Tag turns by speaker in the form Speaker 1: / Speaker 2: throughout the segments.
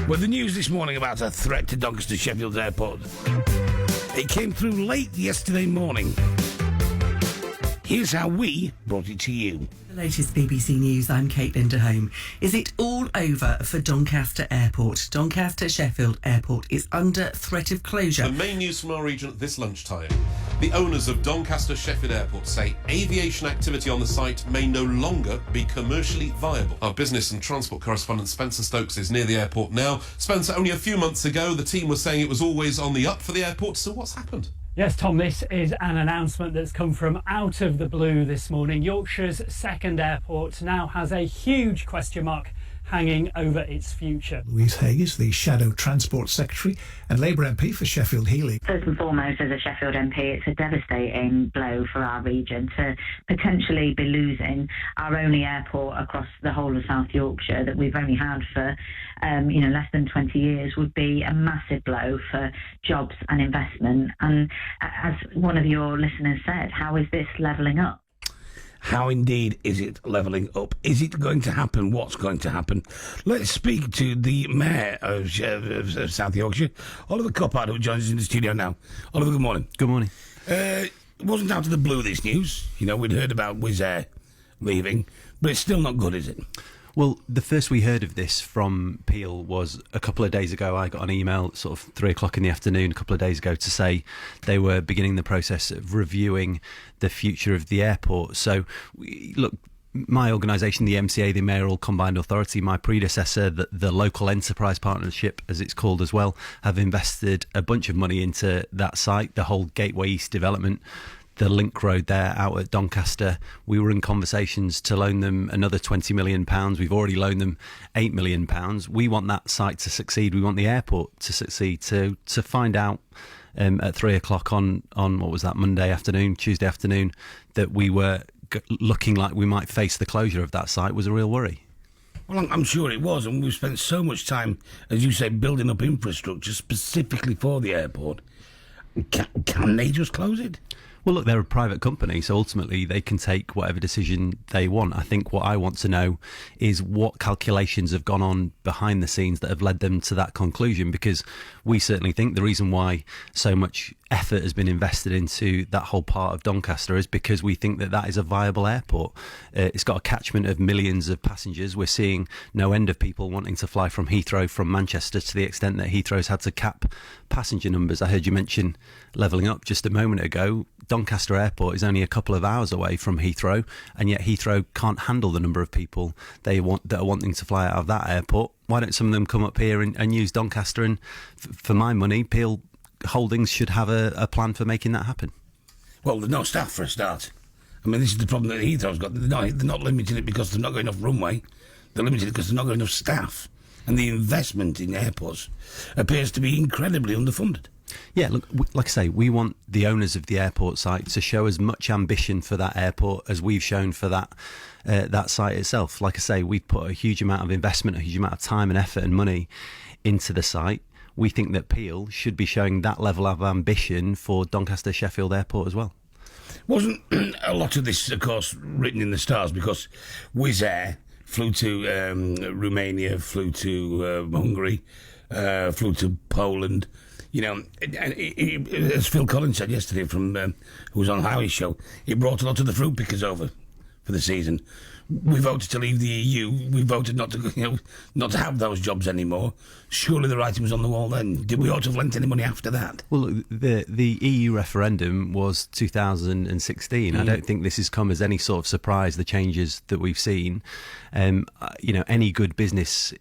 Speaker 1: Well, the news this morning about a threat to Doncaster Sheffield Airport, it came through late yesterday morning. Here's how we brought it to you.
Speaker 2: The latest BBC News, I'm Kate Linderholm. Is it all over for Doncaster Airport? Doncaster Sheffield Airport is under threat of closure.
Speaker 3: The main news from our region at this lunchtime. The owners of Doncaster Sheffield Airport say aviation activity on the site may no longer be commercially viable. Our business and transport correspondent Spencer Stokes is near the airport now. Spencer, only a few months ago the team was saying it was always on the up for the airport, so what's happened?
Speaker 4: Yes, Tom, this is an announcement that's come from out of the blue this morning. Yorkshire's second airport now has a huge question mark hanging over its future.
Speaker 5: Louise Hayes, the Shadow Transport Secretary and Labour MP for Sheffield Heeley.
Speaker 6: First and foremost, as a Sheffield MP, it's a devastating blow for our region to potentially be losing our only airport across the whole of South Yorkshire that we've only had for less than 20 years would be a massive blow for jobs and investment. And as one of your listeners said, how is this levelling up?
Speaker 1: How indeed is it levelling up? Is it going to happen? What's going to happen? Let's speak to the Mayor of South Yorkshire, Oliver Coppard, who joins us in the studio now. Oliver, good morning.
Speaker 7: Good morning.
Speaker 1: It wasn't out of the blue, this news. You know, we'd heard about Wizz Air leaving, but it's still not good, is it?
Speaker 7: Well, the first we heard of this from Peel was a couple of days ago. I got an email sort of 3 o'clock in the afternoon a couple of days ago to say they were beginning the process of reviewing the future of the airport. So, look, my organisation, the MCA, the Mayoral Combined Authority, my predecessor, the Local Enterprise Partnership, as it's called as well, have invested a bunch of money into that site, the whole Gateway East development, the link road there out at Doncaster. We were in conversations to loan them another £20 million. We've already loaned them £8 million. We want that site to succeed. We want the airport to succeed. To find out at 3 o'clock on what was that, Tuesday afternoon, that we were looking like we might face the closure of that site was a real worry.
Speaker 1: Well, I'm sure it was, and we've spent so much time, as you say, building up infrastructure specifically for the airport. Can they just close it?
Speaker 7: Well, look, they're a private company, so ultimately they can take whatever decision they want. I think what I want to know is what calculations have gone on behind the scenes that have led them to that conclusion, because we certainly think the reason why so much effort has been invested into that whole part of Doncaster is because we think that that is a viable airport. It's got a catchment of millions of passengers. We're seeing no end of people wanting to fly from Heathrow from Manchester, to the extent that Heathrow's had to cap passenger numbers. I heard you mention levelling up just a moment ago. Doncaster Airport is only a couple of hours away from Heathrow, and yet Heathrow can't handle the number of people that are wanting to fly out of that airport. Why don't some of them come up here and use Doncaster? And for my money, Peel Holdings should have a plan for making that happen.
Speaker 1: Well, there's no staff for a start. I mean, this is the problem that Heathrow's got. They're not limiting it because they've not got enough runway. They're limiting it because they've not got enough staff. And the investment in airports appears to be incredibly underfunded.
Speaker 7: Yeah, look, like I say, we want the owners of the airport site to show as much ambition for that airport as we've shown for that site itself. Like I say, we've put a huge amount of investment, a huge amount of time and effort and money into the site. We think that Peel should be showing that level of ambition for Doncaster Sheffield Airport as well.
Speaker 1: Wasn't a lot of this, of course, written in the stars, because Wizz Air flew to Romania, flew to Hungary, flew to Poland. You know, as Phil Collins said yesterday, who was on Howie's show, he brought a lot of the fruit pickers over for the season. We voted to leave the EU. We voted not to have those jobs anymore. Surely the writing was on the wall then. Did we ought to have lent any money after that?
Speaker 7: Well, the EU referendum was 2016. I don't think this has come as any sort of surprise, the changes that we've seen. Any good business,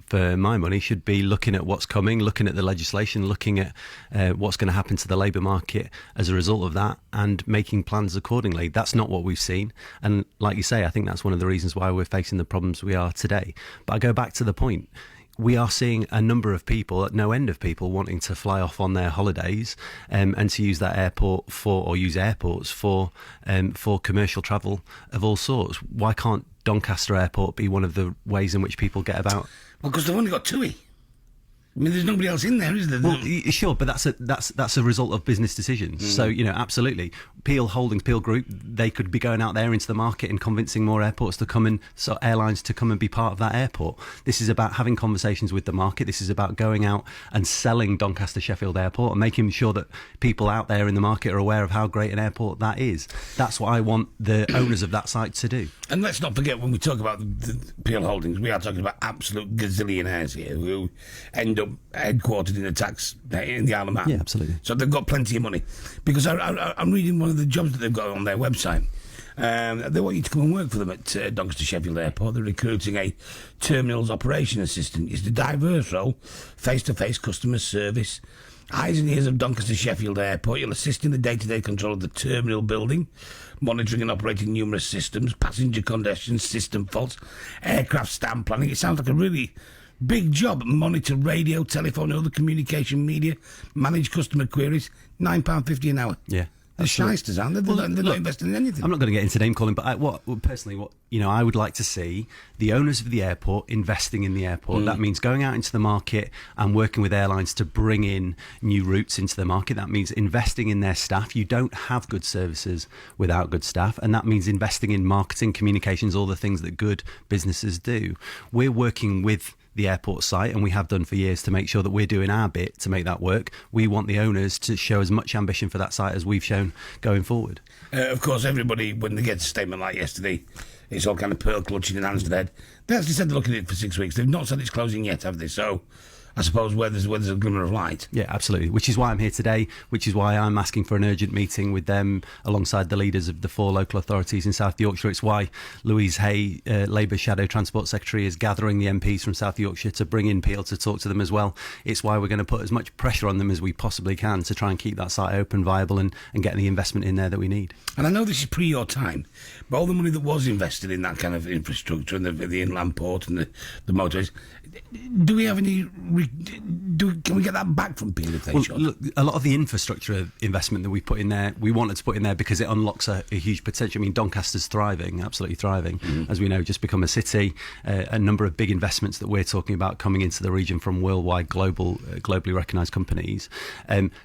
Speaker 7: for my money, should be looking at what's coming, looking at the legislation, looking at what's going to happen to the labour market as a result of that, and making plans accordingly. That's not what we've seen. And like you say, I think that's one of the reasons why we're facing the problems we are today. But I go back to the point. We are seeing a number of people, no end of people, wanting to fly off on their holidays and to use that airport or use airports for commercial travel of all sorts. Why can't Doncaster Airport be one of the ways in which people get about?
Speaker 1: Well, because they've only got TUI. I mean, there's nobody else in there, is there?
Speaker 7: Well, sure, but that's a result of business decisions. So, absolutely. Peel Holdings, Peel Group, they could be going out there into the market and convincing more airports to come and airlines to come and be part of that airport. This is about having conversations with the market. This is about going out and selling Doncaster Sheffield Airport and making sure that people out there in the market are aware of how great an airport that is. That's what I want the owners of that site to do.
Speaker 1: And let's not forget, when we talk about the Peel Holdings, we are talking about absolute gazillionaires here who end up headquartered in the Isle of Man.
Speaker 7: Yeah, absolutely.
Speaker 1: So they've got plenty of money. Because I'm reading one of the jobs that they've got on their website. They want you to come and work for them at Doncaster Sheffield Airport. They're recruiting a terminals operation assistant. It's a diverse role, face-to-face customer service, eyes and ears of Doncaster Sheffield Airport. You'll assist in the day-to-day control of the terminal building, monitoring and operating numerous systems, passenger congestion, system faults, aircraft stand planning. It sounds like a really big job. Monitor radio, telephone, and other communication media, manage customer queries, £9.50 an hour.
Speaker 7: Yeah.
Speaker 1: They're shysters, aren't they? They're not investing in anything.
Speaker 7: I'm not going to get into name calling, but I would like to see the owners of the airport investing in the airport. That means going out into the market and working with airlines to bring in new routes into the market. That means investing in their staff. You don't have good services without good staff, and that means investing in marketing, communications, all the things that good businesses do. We're working with the airport site, and we have done for years, to make sure that we're doing our bit to make that work. We want the owners to show as much ambition for that site as we've shown going forward.
Speaker 1: Of course, everybody, when they get a statement like yesterday, it's all kind of pearl clutching and hands to the head. They actually said they're looking at it for 6 weeks. They've not said it's closing yet, have they? So I suppose where there's a glimmer of light.
Speaker 7: Yeah, absolutely. Which is why I'm here today, which is why I'm asking for an urgent meeting with them alongside the leaders of the 4 local authorities in South Yorkshire. It's why Louise Hay, Labour Shadow Transport Secretary, is gathering the MPs from South Yorkshire to bring in Peel to talk to them as well. It's why we're going to put as much pressure on them as we possibly can to try and keep that site open, viable, and get the investment in there that we need.
Speaker 1: And I know this is pre your time, but all the money that was invested in that kind of infrastructure and the inland port and the motorways, do we have any... can we get that back from Peel if they should?
Speaker 7: Look, a lot of the infrastructure investment that we put in there, we wanted to put in there because it unlocks a huge potential. I mean, Doncaster's thriving, absolutely thriving. As we know, just become a city. A number of big investments that we're talking about coming into the region from worldwide, globally recognised companies.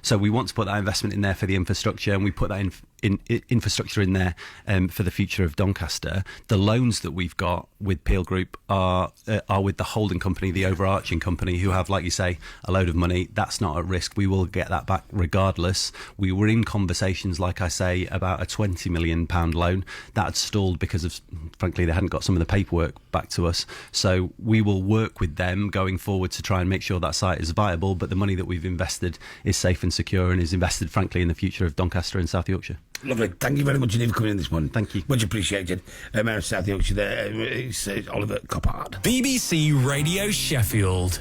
Speaker 7: So we want to put that investment in there for the infrastructure, and we put that in infrastructure in there for the future of Doncaster. The loans that we've got with Peel Group are with the holding company, the overarching company, who have, like you say, a load of money. That's not at risk. We will get that back regardless. We were in conversations, like I say, about a £20 million loan. That had stalled because of, frankly, they hadn't got some of the paperwork back to us. So we will work with them going forward to try and make sure that site is viable, but the money that we've invested is safe and secure and is invested, frankly, in the future of Doncaster and South Yorkshire.
Speaker 1: Lovely. Thank you very much indeed for coming in this morning.
Speaker 7: Thank you.
Speaker 1: Much appreciated. Mayor of South Yorkshire there, it's Oliver Coppard.
Speaker 8: BBC Radio Sheffield.